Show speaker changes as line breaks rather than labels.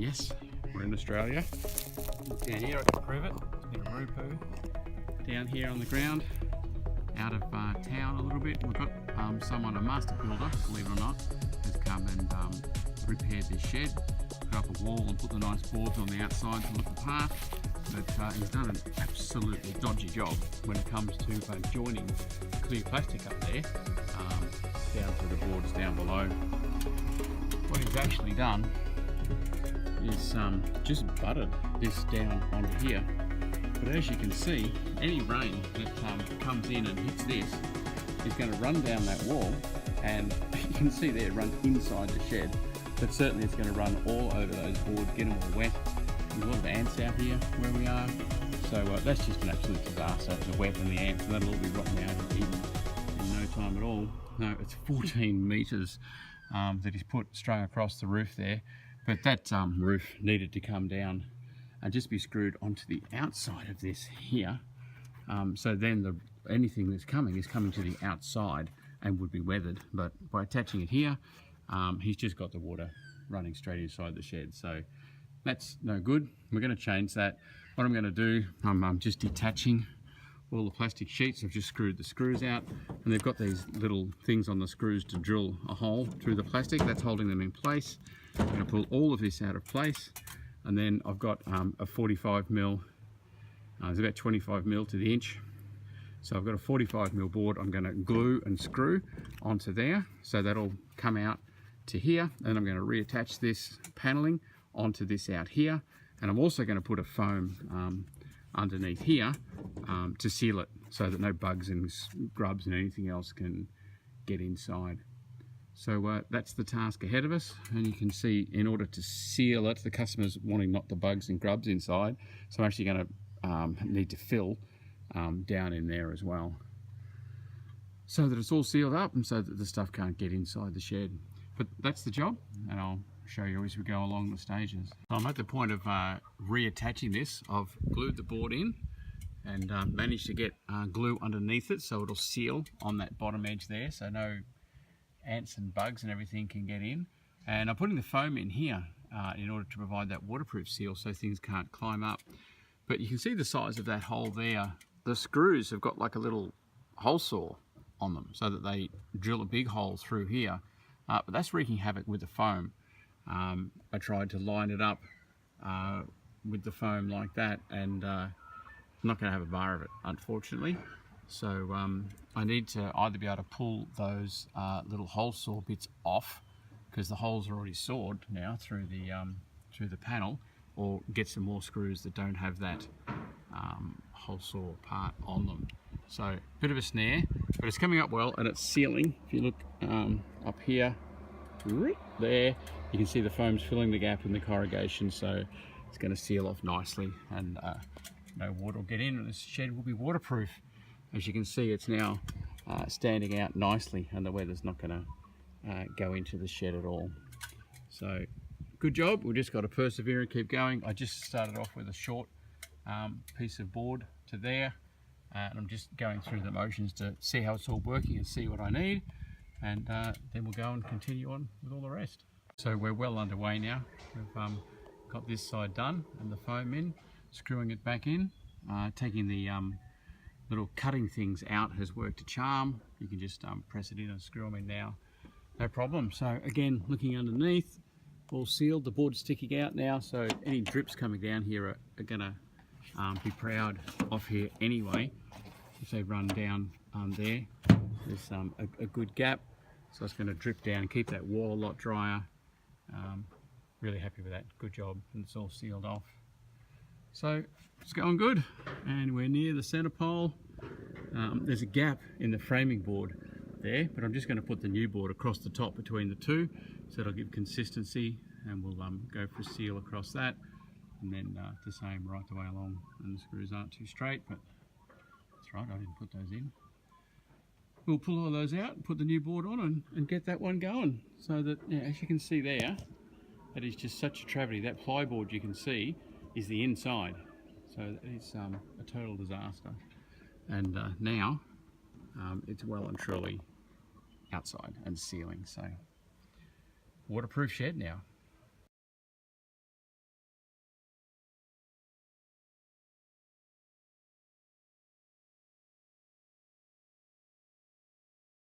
Yes, we're in Australia. Down here I can prove it. It's a bit of roo-poo. Down here on the ground, out of town a little bit. We've got someone, a master builder, believe it or not, has come and repaired this shed, put up a wall and put the nice boards on the outside to look the part. But he's done an absolutely dodgy job when it comes to joining clear plastic up there down to the boards down below. What he's actually done is just butted this down onto here. But as you can see, any rain that comes in and hits this is going to run down that wall, and you can see there, run inside the shed. But certainly it's going to run all over those boards, get them all wet. There's a lot of ants out here where we are, so that's just an absolute disaster. The wet and the ants, and that'll all be rotten out and eaten in no time at all. No, it's 14 metres that he's put strung across the roof there, but that roof needed to come down and just be screwed onto the outside of this here. So then anything that's coming is coming to the outside and would be weathered, but by attaching it here, he's just got the water running straight inside the shed. So that's no good. We're going to change that. What I'm going to do, I'm just detaching all the plastic sheets. I've just screwed the screws out, and they've got these little things on the screws to drill a hole through the plastic. That's holding them in place. I'm going to pull all of this out of place, and then I've got a 45mm, it's about 25mm to the inch. So I've got a 45mm board I'm going to glue and screw onto there, so that'll come out to here, and I'm going to reattach this paneling onto this out here, and I'm also going to put a foam underneath here to seal it so that no bugs and grubs and anything else can get inside. So that's the task ahead of us, and you can see in order to seal it, the customer's wanting not the bugs and grubs inside, so I'm actually going to need to fill down in there as well, so that it's all sealed up and so that the stuff can't get inside the shed. But that's the job, and I'll show you as we go along the stages. So I'm at the point of reattaching this. I've glued the board in and managed to get glue underneath it so it'll seal on that bottom edge there, so no ants and bugs and everything can get in. And I'm putting the foam in here in order to provide that waterproof seal so things can't climb up. But you can see the size of that hole there. The screws have got like a little hole saw on them so that they drill a big hole through here. But that's wreaking havoc with the foam. I tried to line it up with the foam like that, and I'm not going to have a bar of it, unfortunately. So I need to either be able to pull those little hole saw bits off, because the holes are already sawed now through the panel, or get some more screws that don't have that hole saw part on them. So bit of a snare, but it's coming up well and it's sealing. If you look up here, there, you can see the foam's filling the gap in the corrugation, so it's going to seal off nicely, and no water will get in, and this shed will be waterproof. As you can see, it's now standing out nicely, and the weather's not going to go into the shed at all. So good job. We've just got to persevere and keep going. I just started off with a short piece of board to there, and I'm just going through the motions to see how it's all working and see what I need, and then we'll go and continue on with all the rest. So we're well underway now. We've got this side done and the foam in, screwing it back in, taking the little cutting things out has worked a charm. You can just press it in and screw them in now, no problem. So again, looking underneath, all sealed, the board's sticking out now, so any drips coming down here are gonna be proud of here anyway. If they run down there, there's a good gap, so it's going to drip down and keep that wall a lot drier. Really happy with that, good job, and it's all sealed off. So it's going good, and we're near the center pole. There's a gap in the framing board there, but I'm just going to put the new board across the top between the two, so it'll give consistency, and we'll go for a seal across that, and then the same right the way along. And the screws aren't too straight, but that's right, I didn't put those in. We'll pull all those out and put the new board on and get that one going, so that, yeah, as you can see there, that is just such a travesty. That plyboard you can see is the inside, so it's a total disaster. And now it's well and truly outside and sealing, so waterproof shed now.